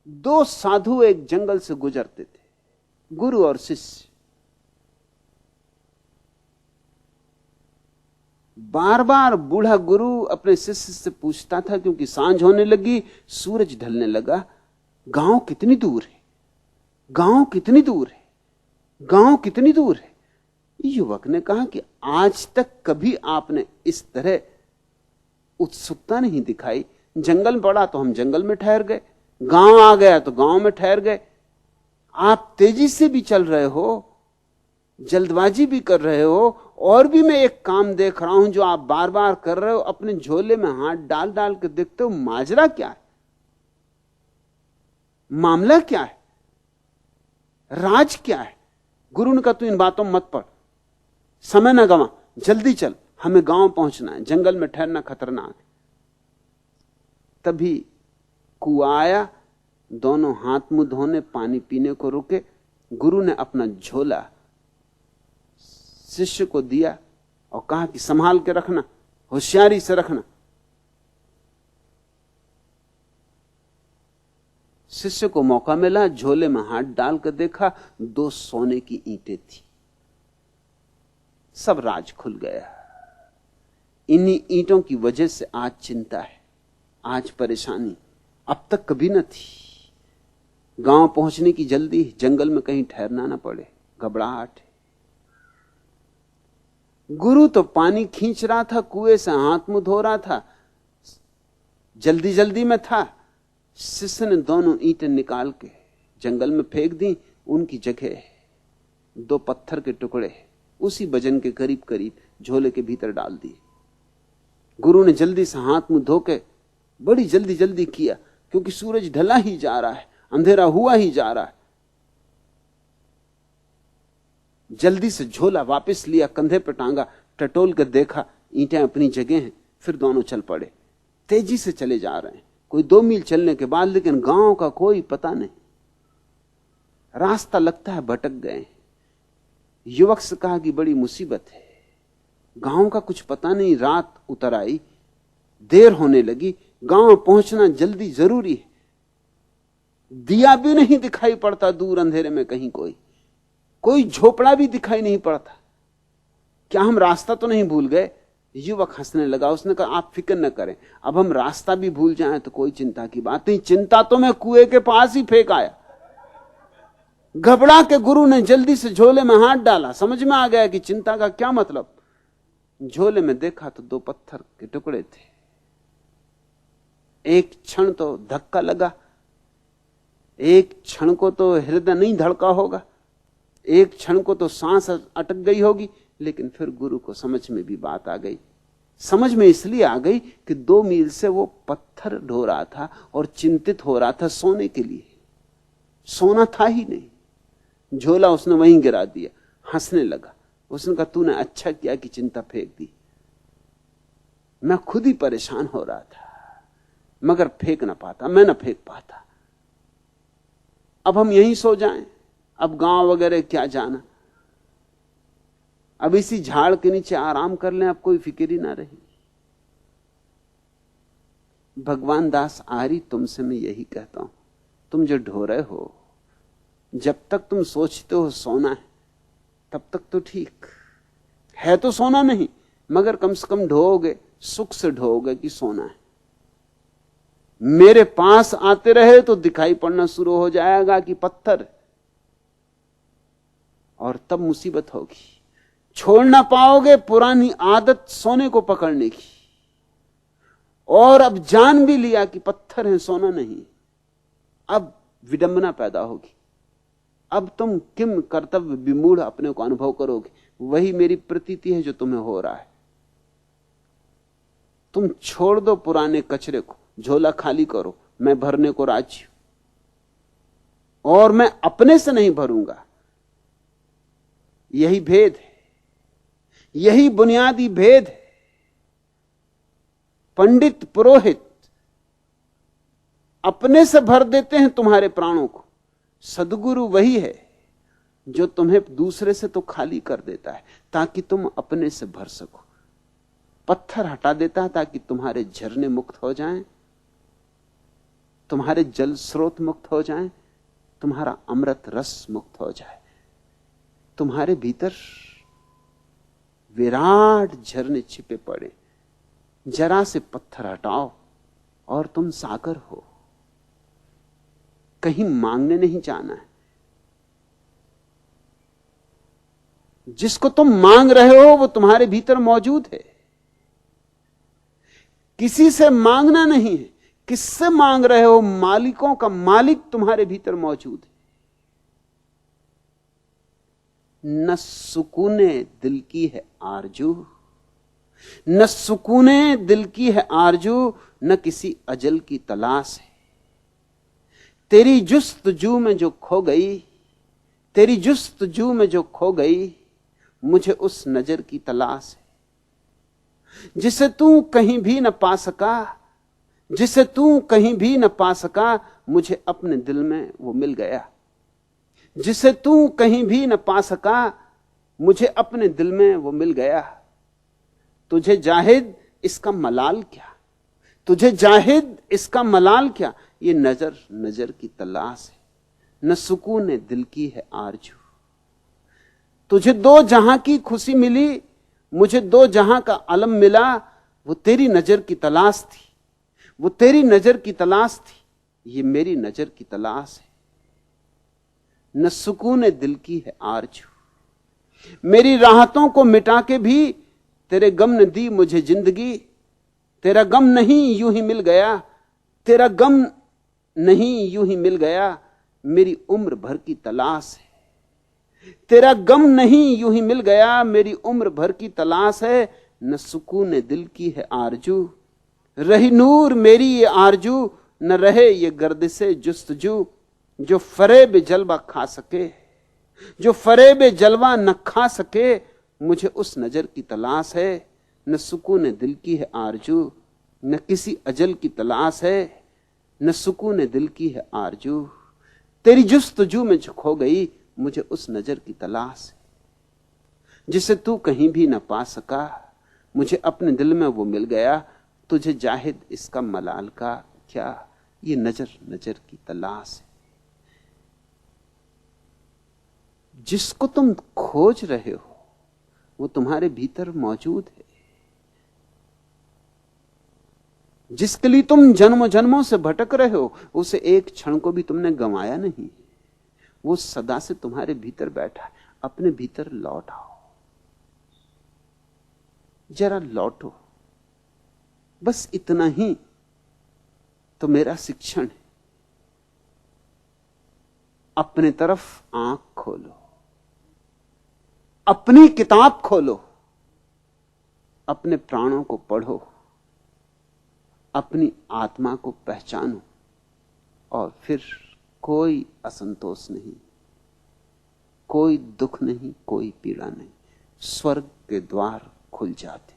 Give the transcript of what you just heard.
दो साधु एक जंगल से गुजरते थे, गुरु और शिष्य। बार बार बूढ़ा गुरु अपने शिष्य से पूछता था, क्योंकि सांझ होने लगी, सूरज ढलने लगा, गांव कितनी दूर है, गांव कितनी दूर है, गांव कितनी दूर है। युवक ने कहा कि आज तक कभी आपने इस तरह उत्सुकता नहीं दिखाई। जंगल पड़ा तो हम जंगल में ठहर गए, गांव आ गया तो गांव में ठहर गए। आप तेजी से भी चल रहे हो, जल्दबाजी भी कर रहे हो, और भी मैं एक काम देख रहा हूं जो आप बार बार कर रहे हो, अपने झोले में हाथ डाल डाल के देखते हो। माजरा क्या है, मामला क्या है, राज क्या है? गुरु ने कहा तू इन बातों में मत पड़, समय ना गवा, जल्दी चल, हमें गांव पहुंचना है, जंगल में ठहरना खतरनाक है। तभी कुआं आया, दोनों हाथ मुंह धोने पानी पीने को रुके। गुरु ने अपना झोला शिष्य को दिया और कहा कि संभाल के रखना, होशियारी से रखना। शिष्य को मौका मिला, झोले में हाथ डालकर देखा, 2 सोने की ईंटें थी। सब राज खुल गया। इन्हीं ईंटों की वजह से आज चिंता है, आज परेशानी, अब तक कभी न थी। गांव पहुंचने की जल्दी, जंगल में कहीं ठहरना ना पड़े, घबराहट है। गुरु तो पानी खींच रहा था, कुएं से हाथ मुंह धो रहा था, जल्दी जल्दी में था। शिष्य ने दोनों ईंटें निकाल के जंगल में फेंक दी। उनकी जगह 2 पत्थर के टुकड़े उसी वजन के करीब करीब झोले के भीतर डाल दिए। गुरु ने जल्दी से हाथ मुंह धो के बड़ी जल्दी जल्दी किया, क्योंकि सूरज ढला ही जा रहा है, अंधेरा हुआ ही जा रहा है। जल्दी से झोला वापस लिया, कंधे पर टांगा, टटोल कर देखा ईंटें अपनी जगह हैं। फिर दोनों चल पड़े, तेजी से चले जा रहे हैं, कोई 2 मील चलने के बाद, लेकिन गांव का कोई पता नहीं। रास्ता लगता है भटक गए। युवक से कहा कि बड़ी मुसीबत है, गांव का कुछ पता नहीं। रात उतर आई, देर होने लगी, गांव पहुंचना जल्दी जरूरी है। दिया भी नहीं दिखाई पड़ता दूर अंधेरे में कहीं, कोई झोपड़ा भी दिखाई नहीं पड़ता। क्या हम रास्ता तो नहीं भूल गए? युवक हंसने लगा। उसने कहा आप फिक्र न करें, अब हम रास्ता भी भूल जाएं तो कोई चिंता की बात नहीं। चिंता तो मैं कुएं के पास ही फेंक आया। घबरा के गुरु ने जल्दी से झोले में हाथ डाला, समझ में आ गया कि चिंता का क्या मतलब। झोले में देखा तो 2 पत्थर के टुकड़े थे। एक क्षण तो धक्का लगा, एक क्षण को तो हृदय नहीं धड़का होगा, एक क्षण को तो सांस अटक गई होगी, लेकिन फिर गुरु को समझ में भी बात आ गई। समझ में इसलिए आ गई कि 2 मील से वो पत्थर ढो रहा था और चिंतित हो रहा था सोने के लिए। सोना था ही नहीं। झोला उसने वहीं गिरा दिया, हंसने लगा। उसने कहा तूने अच्छा किया कि चिंता फेंक दी, मैं खुद ही परेशान हो रहा था, मगर फेंक ना पाता, मैं ना फेंक पाता। अब हम यहीं सो जाएं, अब गांव वगैरह क्या जाना, अब इसी झाड़ के नीचे आराम कर लें, अब कोई फिक्र ही ना रही। भगवान दास आर्य तुमसे मैं यही कहता हूं, तुम जो ढो रहे हो, जब तक तुम सोचते हो सोना है तब तक तो ठीक है, तो सोना नहीं, मगर कम से कम ढोओगे, सुख से ढोओगे कि सोना है। मेरे पास आते रहे तो दिखाई पड़ना शुरू हो जाएगा कि पत्थर, और तब मुसीबत होगी। छोड़ ना पाओगे पुरानी आदत सोने को पकड़ने की, और अब जान भी लिया कि पत्थर है, सोना नहीं। अब विडंबना पैदा होगी। अब तुम किम कर्तव्य विमूढ़ अपने को अनुभव करोगे। वही मेरी प्रतीति है जो तुम्हें हो रहा है। तुम छोड़ दो पुराने कचरे को, झोला खाली करो, मैं भरने को राजी हूं, और मैं अपने से नहीं भरूंगा। यही भेद है, यही बुनियादी भेद है। पंडित पुरोहित अपने से भर देते हैं तुम्हारे प्राणों को, सद्गुरु वही है जो तुम्हें दूसरे से तो खाली कर देता है ताकि तुम अपने से भर सको। पत्थर हटा देता है ताकि तुम्हारे झरने मुक्त हो जाएं, तुम्हारे जल स्रोत मुक्त हो जाएं, तुम्हारा अमृत रस मुक्त हो जाए, तुम्हारे भीतर विराट झरने छिपे पड़े, जरा से पत्थर हटाओ और तुम सागर हो। कहीं मांगने नहीं जाना है। जिसको तुम मांग रहे हो वो तुम्हारे भीतर मौजूद है। किसी से मांगना नहीं है। किससे मांग रहे हो? मालिकों का मालिक तुम्हारे भीतर मौजूद है। न सुकूने दिल की है आरजू, न सुकूने दिल की है आरजू, न किसी अजल की तलाश है। तेरी जुस्तजू में जो खो गई, तेरी जुस्तजू में जो खो गई, मुझे उस नजर की तलाश है। जिसे तू कहीं भी न पा सका, जिसे तू कहीं भी न पा सका, मुझे अपने दिल में वो मिल गया। जिसे तू कहीं भी न पा सका, मुझे अपने दिल में वो मिल गया। तुझे जाहिद इसका मलाल क्या, तुझे जाहिद इसका मलाल क्या, ये नजर नजर की तलाश है। न सुकून दिल की है आरजू। तुझे दो जहां की खुशी मिली, मुझे दो जहां का अलम मिला, वो तेरी नजर की तलाश थी, वो तेरी नजर की तलाश थी, ये मेरी नजर की तलाश है। न सुकून दिल की है आरजू। मेरी राहतों को मिटा के भी तेरे गम ने दी मुझे जिंदगी। तेरा गम नहीं यूं ही मिल गया, तेरा गम नहीं यूं ही मिल गया, मेरी उम्र भर की तलाश है। तेरा गम नहीं यूं ही मिल गया, मेरी उम्र भर की तलाश है। न सुकून दिल की है आरजू, रही नूर मेरी ये आरजू, न रहे ये गर्दिशे जुस्तजू। जो फरेब जलवा खा सके, जो फरेब जलवा न खा सके, मुझे उस नजर की तलाश है। न सुकून दिल की है आरजू, न किसी अजल की तलाश है। न सुकून दिल की है आरजू, तेरी जुस्तजू में जो खो गई, मुझे उस नजर की तलाश है। जिसे तू कहीं भी न पा सका, मुझे अपने दिल में वो मिल गया। तुझे जाहिद इसका मलाल का क्या, ये नजर नजर की तलाश है। जिसको तुम खोज रहे हो वो तुम्हारे भीतर मौजूद है। जिसके लिए तुम जन्मों जन्मों से भटक रहे हो, उसे एक क्षण को भी तुमने गंवाया नहीं। वो सदा से तुम्हारे भीतर बैठा है। अपने भीतर लौट आओ, जरा लौटो। बस इतना ही तो मेरा शिक्षण है। अपने तरफ आंख खोलो, अपनी किताब खोलो, अपने प्राणों को पढ़ो, अपनी आत्मा को पहचानो, और फिर कोई असंतोष नहीं, कोई दुख नहीं, कोई पीड़ा नहीं। स्वर्ग के द्वार खुल जाते।